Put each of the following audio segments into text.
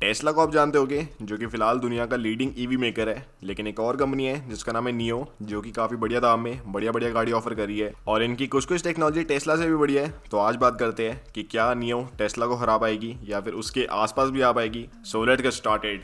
Tesla को आप जानते होगे, जो कि फिलहाल दुनिया का लीडिंग ईवी मेकर है। लेकिन एक और कंपनी है जिसका नाम है नियो, जो कि काफ़ी बढ़िया दाम में बढ़िया बढ़िया गाड़ी ऑफर कर रही है और इनकी कुछ कुछ टेक्नोलॉजी टेस्ला से भी बढ़िया है। तो आज बात करते हैं कि क्या नियो टेस्ला को हरा पाएगी या फिर उसके आसपास भी आ पाएगी। So let's get started.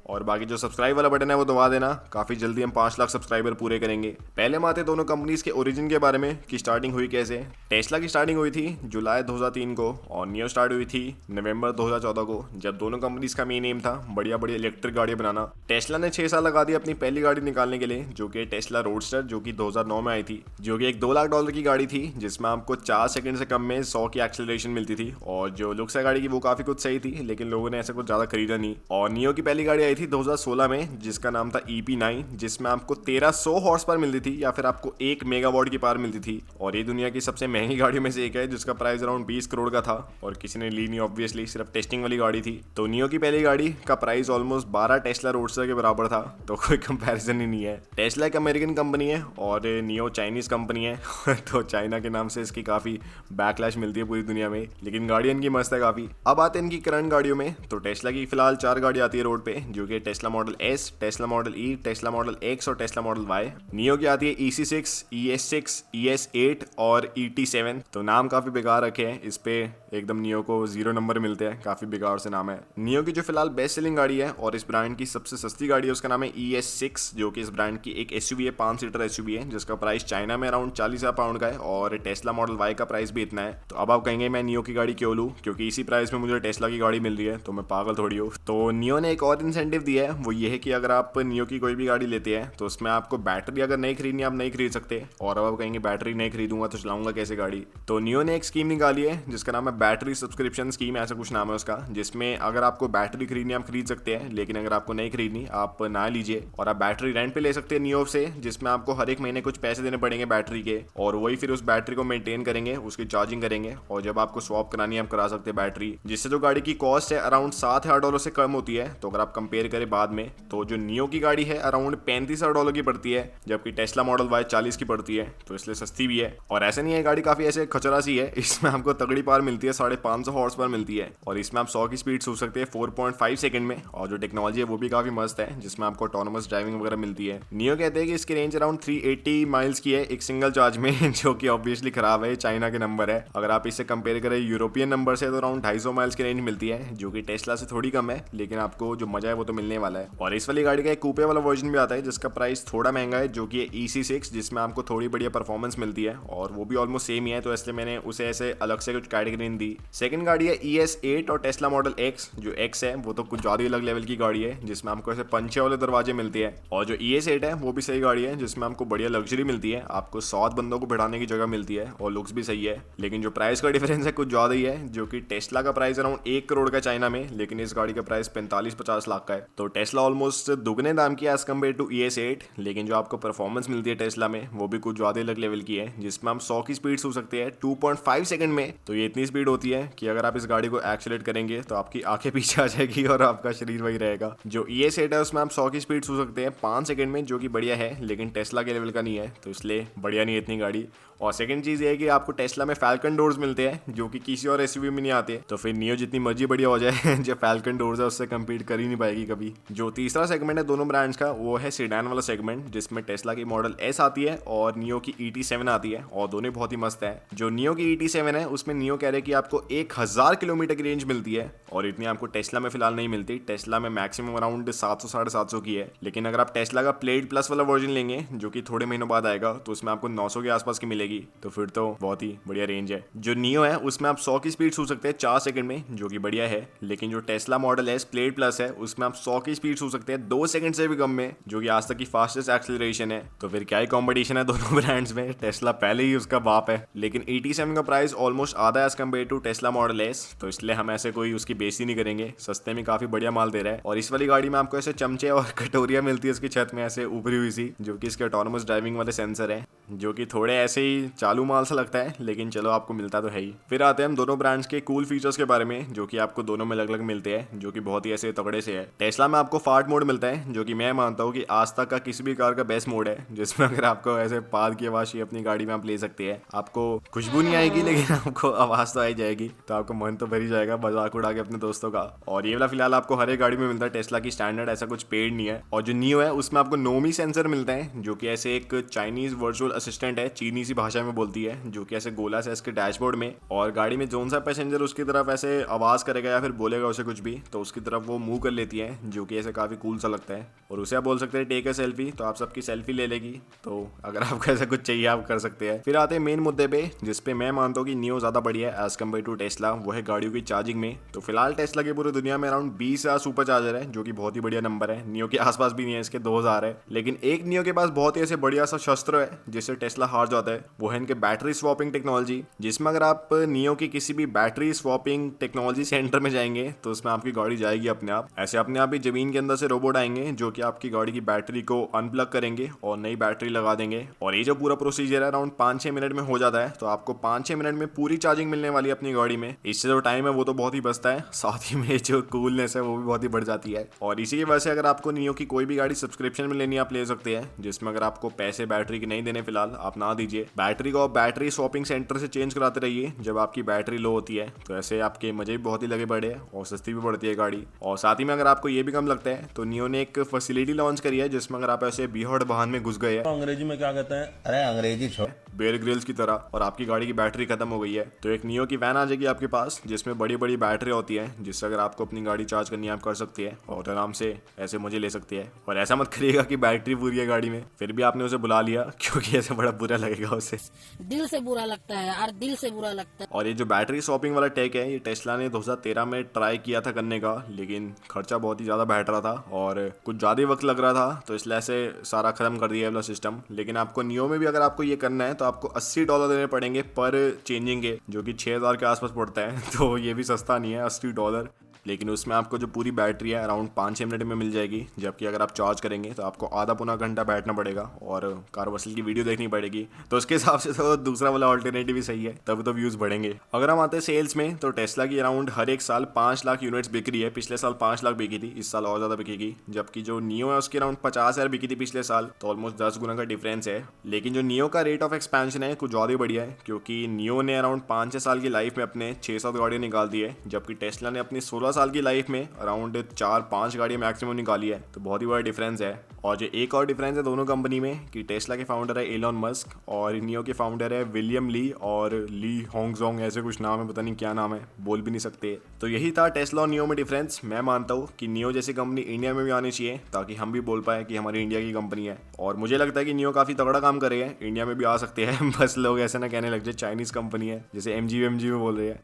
और बाकी जो सब्सक्राइब वाला बटन है वो दबा देना, काफ़ी जल्दी हम 5 लाख सब्सक्राइबर पूरे करेंगे। पहले हम आते दोनों कंपनीज के ओरिजिन के बारे में कि स्टार्टिंग हुई कैसे। टेस्ला की स्टार्टिंग हुई थी जुलाई 2003 को और नियो स्टार्ट हुई थी नवंबर 2014 को, जब दोनों कंपनीज का मेन एम था बढ़िया बढ़िया इलेक्ट्रिक गाड़ियाँ बनाना। टेस्ला ने 6 साल लगा दी अपनी पहली गाड़ी निकालने के लिए, जो कि टेस्ला रोडस्टर, जो कि 2009 में आई थी, जो कि एक $2 लाख की गाड़ी थी जिसमें आपको 4 सेकंड से कम में 100 की एक्सेलरेशन मिलती थी। और जो लुक्स है गाड़ी की वो काफ़ी कुछ सही थी, लेकिन लोगों ने ऐसा कुछ ज़्यादा खरीदा नहीं। और नियो की पहली गाड़ी आई थी 2016 में, जिसका नाम था EP9, जिसमें आपको 1300 हॉर्स पावर मिलती थी या फिर आपको 1 मेगावाट की पावर मिलती थी। और ये दुनिया की सबसे महंगी गाड़ियों में से एक है, जिसका प्राइस अराउंड 20 करोड़ का था और किसी ने ली नहीं, ऑब्वियसली सिर्फ टेस्टिंग वाली गाड़ी थी। तो नियो की पहली गाड़ी का प्राइस ऑलमोस्ट 12 टेस्ला रोडस्टर के बराबर था, तो कोई कंपैरिजन ही नहीं है। टेस्ला एक अमेरिकन कंपनी है और नियो चाइनीज कंपनी है तो चाइना के नाम से इसकी काफी बैकलैश मिलती है पूरी दुनिया में, लेकिन गाड़ी इनकी मस्त है काफी। अब आते हैं इनकी करंट गाड़ियों में। तो टेस्ला की फिलहाल 4 गाड़ी आती है रोड पे, जो कि Tesla model S, Tesla model E, Tesla model X और टेस्ला मॉडल Y। नियो की आती है EC6, ES6, ES8 और ET7। तो नाम काफी बेकार रखे हैं इस पे, एकदम नियो को 0 नंबर मिलते हैं, काफी बेकार से नाम है। नियो की जो फिलहाल बेस्ट सेलिंग गाड़ी है और इस ब्रांड की सबसे सस्ती गाड़ी है, उसका नाम है ES6, जो कि इस ब्रांड की एक SUV है, 5 सीटर SUV है, जिसका प्राइस चाइना में अराउंड 40,000 पाउंड का है और टेस्ला मॉडल Y का प्राइस भी इतना है। तो अब आप कहेंगे मैं नियो की गाड़ी क्यों लूँ, क्योंकि इसी प्राइस में मुझे टेस्ला की गाड़ी मिल रही है, तो मैं पागल थोड़ी हूँ। तो नियो ने एक और इंसेंटिव दिया है, वो ये है कि अगर आप नियो की कोई भी गाड़ी लेते हैं तो उसमें आपको बैटरी अगर नहीं खरीदनी, आप नहीं खरीद सकते। और अब आप कहेंगे बैटरी नहीं खरीदूंगा तो चलाऊंगा कैसे गाड़ी। तो नियो ने एक स्कीम निकाली है जिसका नाम है बैटरी सब्सक्रिप्शन स्कीम, ऐसा कुछ नाम है उसका, जिसमें अगर आपको बैटरी खरीदनी आप खरीद सकते हैं, लेकिन अगर आपको नहीं खरीदनी आप ना लीजिए और आप बैटरी रेंट पे ले सकते हैं नियो से, जिसमें आपको हर एक महीने कुछ पैसे देने पड़ेंगे बैटरी के, और वही फिर उस बैटरी को मेंटेन करेंगे, उसकी चार्जिंग करेंगे, और जब आपको स्वैप करानी है आप करा सकते हैं बैटरी, जिससे जो गाड़ी की कॉस्ट है अराउंड $7,000 से कम होती है। तो अगर आप कंपेयर करें बाद में, तो जो नियो की गाड़ी है अराउंड $35,000 की पड़ती है, जबकि टेस्ला मॉडल Y 40 की पड़ती है, तो इसलिए सस्ती भी है। और ऐसे नहीं है, गाड़ी काफी ऐसे खचरा सी है, इसमें आपको तगड़ी पावर मिलती है, 550 हॉर्स पावर मिलती है और इसमें आप 100 की स्पीड सूख सकते हैं 4.5 सेकंड में। और जो टेक्नोलॉजी है वो भी काफी मस्त है, जिसमें आपको ऑटोनोमस ड्राइविंग वगैरह मिलती है। नियो कहते हैं कि इसकी रेंज अराउंड 380 माइल्स की है एक सिंगल चार्ज में जो कि ऑब्वियसली खराब है, चाइना के नंबर है। अगर आप इससे कंपेयर करें यूरोपियन नंबर से, तो अराउंड 250 माइल्स की रेंज मिलती है, जो कि टेस्ला से थोड़ी कम है, लेकिन आपको जो मजा है वो तो मिलने वाला है। और इस वाली गाड़ी का एक कूपे वाला वर्जन भी आता है, जिसका प्राइस थोड़ा महंगा है, जो कि EC6, जिसमें आपको थोड़ी बढ़िया परफॉर्मेंस मिलती है और वो भी ऑलमोस्ट सेम ही है, तो इसलिए मैंने उसे ऐसे अलग से कुछ कैटेगरी दी। सेकंड गाड़ी है ES8 और टेस्ला मॉडल X। जो X है वो तो कुछ ज्यादा अलग लेवल की गाड़ी है, जिसमें आपको ऐसे पंचे वाले दरवाजे मिलते हैं। और जो ES8 है वो भी सही गाड़ी है, जिसमें आपको बढ़िया लग्जरी मिलती है, आपको 7 बंदों को बैठाने की जगह मिलती है और लुक्स भी सही है। लेकिन जो प्राइस का डिफरेंस है कुछ ज्यादा ही है, जो कि टेस्ला का प्राइस अराउंड 1 करोड़ का चाइना में, लेकिन इस गाड़ी का प्राइस 45-50 लाख का है। तो टेस्ला ऑलमोस्ट दुगने दाम की एज कम्पेयर टू ES8, लेकिन जो आपको परफॉर्मेंस मिलती है टेस्ला में वो भी कुछ ज्यादा अलग लेवल की है, जिसमें हम 100 की स्पीड सूख सकते हैं 2.5 सेकंड में। तो ये इतनी स्पीड होती है कि अगर आप इस गाड़ी को एक्सीलरेट करेंगे तो आपकी आंखें पीछे आ जाएगी और आपका शरीर वही रहेगा। जो ES8 है उसमें आप 100 की स्पीड सूख सकते हैं 5 सेकंड में, जो कि बढ़िया है, लेकिन टेस्ला के लेवल का नहीं है, तो इसलिए बढ़िया नहीं है इतनी गाड़ी। और सेकंड चीज ये है कि आपको टेस्ला में फैल्कन डोर्स मिलते हैं, जो कि किसी और SUV में नहीं आते। तो फिर नियो जितनी मर्जी बढ़िया हो जाए जो फैल्कन डोर्स है उससे कम्पीट कर ही नहीं पाएगी कभी। जो तीसरा सेगमेंट है दोनों ब्रांड्स का, वो है सेडान वाला सेगमेंट, जिसमें टेस्ला की मॉडल S आती है और नियो की ET7 आती है, और दोनों बहुत ही मस्त है। जो नियो की ET7 है उसमें नियो कह रहे हैं कि आपको 1000 किलोमीटर की रेंज मिलती है, और इतनी आपको टेस्ला में फिलहाल नहीं मिलती। टेस्ला में मैक्सिमम अराउंड 700-750 की है, लेकिन अगर आप टेस्ला का प्लेट प्लस वाला वर्जन लेंगे, जो कि थोड़े महीनों बाद आएगा, तो उसमें आपको 900 के आसपास की मिलेगी। तो फिर तो बहुत ही बढ़िया रेंज है। जो नियो है उसमें आप 100 की स्पीड सूख सकते हैं 4 सेकंड में, जो कि बढ़िया है, लेकिन जो Tesla model S plate plus है उसमें आप 100 की स्पीड सूख सकते हैं 2 सेकंड से भी कम में, जो कि आज तक की फास्टेस्ट एक्सेलरेशन है। तो फिर क्या ही कॉम्पिटिशन है दोनों ब्रांड्स में, टेस्ला पहले ही उसका बाप है। लेकिन ET7 का प्राइस ऑलमोस्ट आधा as compare to Tesla model S, तो इसलिए हम ऐसे कोई उसकी बेइज्जती नहीं करेंगे, सस्ते में काफी बढ़िया माल दे रहा है। और इस वाली गाड़ी में आपको ऐसे चमचे और कटोरियां मिलती है इसकी छत में ऐसे उभरी हुई सी, जो कि इसके ऑटोनोमस ड्राइविंग वाले सेंसर है। जो कि थोड़े ऐसे ही चालू माल सा लगता है, लेकिन चलो आपको मिलता तो है ही। फिर आते हैं हम दोनों ब्रांड्स के कूल फीचर्स के बारे में, जो कि आपको दोनों में अलग अलग मिलते हैं, जो कि बहुत ही ऐसे तगड़े से है। टेस्ला में आपको फार्ट मोड मिलता है, जो कि मैं मानता हूँ कि आज तक का किसी भी कार का बेस्ट मोड है, जिसमें अगर आपको ऐसे पाद की आवाज अपनी गाड़ी में आप ले सकते हैं। आपको खुशबू नहीं आएगी, लेकिन आपको आवाज तो आई जाएगी, तो आपका मन तो भर ही जाएगा मजाक उड़ा के अपने दोस्तों का। और ये वाला फिलहाल आपको हर एक गाड़ी में मिलता है, टेस्ला की स्टैंडर्ड, ऐसा कुछ पेड नहीं है। और जो नियो है उसमें आपको नोमी सेंसर मिलता है, जो कि ऐसे एक चाइनीज वर्चुअल असिस्टेंट है, चीनी सी भाषा में बोलती है, जो कि ऐसे गोला से इसके डैशबोर्ड में, और गाड़ी में जोन सा पैसेंजर उसकी तरफ ऐसे आवाज करेगा या फिर बोलेगा उसे कुछ भी, तो उसकी तरफ वो मूव कर लेती है, जो कि ऐसे काफी कूल सा लगता है। और उसे आप बोल सकते हैं टेक अ सेल्फी, तो आप सबकी सेल्फी ले लेगी। तो अगर आपको ऐसा कुछ चाहिए आप कर सकते हैं। फिर आते हैं मेन मुद्दे पे, जिसपे मैं मानता हूँ कि नियो ज्यादा बढ़िया है एज कम्पेयर टू टेस्ला, वो है गाड़ियों की चार्जिंग में। तो फिलहाल टेस्ला की पूरी दुनिया में अराउंड 20,000 सुपर चार्जर है, जो कि बहुत ही बढ़िया नंबर है। नियो के आसपास भी नहीं है, इसके 2,000 है। लेकिन एक नियो के पास बहुत ही ऐसे बढ़िया सा शस्त्र है जिससे टेस्ला हार जाता है, वो है इनके बैटरी स्वैपिंग टेक्नोलॉजी, जिसमें अगर आप नियो की किसी भी बैटरी स्वैपिंग टेक्नोलॉजी सेंटर में जाएंगे तो उसमें आपकी गाड़ी जाएगी अपने आप। ऐसे अपने आप ही जमीन के अंदर से रोबोट आएंगे, जो कि आपकी गाड़ी की बैटरी को अनप्लग करेंगे और नई बैटरी लगा देंगे। और ये जो पूरा प्रोसीजर है अराउंड 5-6 मिनट में हो जाता है, तो आपको 5-6 मिनट में पूरी चार्जिंग मिलने वाली है अपनी गाड़ी में। इससे जो टाइम है वो तो बहुत ही बचता है, साथ ही में जो कूलनेस है वो भी बहुत ही बढ़ जाती है। और इसी की वजह से अगर आपको नियो की कोई भी गाड़ी सब्सक्रिप्शन में लेनी आप ले सकते हैं, जिसमें अगर आपको पैसे बैटरी के नहीं देने फिलहाल आप ना दीजिए, बैटरी को बैटरी स्वैपिंग सेंटर से चेंज कराते रहिए जब आपकी बैटरी लो होती है। तो ऐसे आपके मजे भी बहुत ही लगे बड़े हैं और सस्ती भी पड़ती है गाड़ी। और साथ ही में अगर आपको ये भी कम लगता है तो नियो ने एक फैसिलिटी लॉन्च करी है, जिसमें अगर आप ऐसे बीहड़ वाहन में घुस गए हैं, अंग्रेजी में क्या कहते हैं, अरे अंग्रेजी छोड़, बेयर ग्रिल्स की तरह, और आपकी गाड़ी की बैटरी खत्म हो गई है, तो एक नियो की वैन आ जाएगी आपके पास, जिसमें बड़ी बड़ी बैटरी होती है, जिससे अगर आपको अपनी गाड़ी चार्ज करनी है आप कर सकती है और आराम से ऐसे मुझे ले सकती है। और ऐसा मत करिएगा कि बैटरी पूरी है गाड़ी में फिर भी आपने उसे बुला लिया, क्योंकि ऐसे बड़ा बुरा लगेगा उसे, दिल से बुरा लगता है यार, दिल से बुरा लगता है। और ये जो बैटरी स्वैपिंग वाला टेक है, ये टेस्ला ने 2013 में ट्राई किया था करने का, लेकिन खर्चा बहुत ही ज़्यादा बैठ रहा था और कुछ ज़्यादा ही वक्त लग रहा था, तो इसलिए ऐसे सारा खत्म कर दिया वाला सिस्टम। लेकिन आपको नियो में भी अगर आपको ये करना है तो आपको $80 देने पड़ेंगे पर चेंजिंग के, जो कि 6,000 के आसपास पड़ता है। तो ये भी सस्ता नहीं है $80, लेकिन उसमें आपको जो पूरी बैटरी है अराउंड 5-6 मिनट में मिल जाएगी, जबकि अगर आप चार्ज करेंगे तो आपको आधा पौना घंटा बैठना पड़ेगा और कार वसल की वीडियो देखनी पड़ेगी। तो उसके हिसाब से तो दूसरा वाला ऑल्टरनेटिव भी सही है, तब तो व्यूज़ बढ़ेंगे। अगर हम आते हैं सेल्स में, तो टेस्ला की अराउंड हर एक साल 5 लाख यूनिट्स बिक रही है। पिछले साल 5 लाख बिकी थी, इस साल और ज़्यादा बिकेगी। जबकि जो नियो है उसकी अराउंड 50,000 बिकी थी पिछले साल, तो ऑलमोस्ट 10 गुना का डिफरेंस है। लेकिन जो नियो का रेट ऑफ एक्सपेंशन है कुछ ज़्यादा बढ़िया है, क्योंकि नियो ने अराउंड 5-6 साल की लाइफ में अपने 6-7 गाड़ियाँ निकाल दी है, जबकि टेस्ला ने अपनी 16 साल की लाइफ में अराउंड 4-5 गाड़ियां मैक्सिमम निकाली है। तो बहुत ही बड़ा डिफरेंस है। और जो एक और डिफरेंस है दोनों कंपनी में, कि टेस्ला के फाउंडर है एलन मस्क और नियो के फाउंडर है विलियम ली और ली होंगजोंग, ऐसे कुछ नाम है, पता नहीं क्या नाम है, बोल भी नहीं सकते। तो यही था टेस्ला और नियो में डिफरेंस। मैं मानता हूँ कि नियो जैसी कंपनी इंडिया में भी आनी चाहिए, ताकि हम भी बोल पाए कि हमारी इंडिया की कंपनी है। और मुझे लगता है कि नियो काफ़ी तगड़ा काम कर रही है, इंडिया में भी आ सकते हैं। बस लोग ऐसे ना कहने लग जाए चाइनीज़ कंपनी है, जैसे MG में बोल रहे हैं।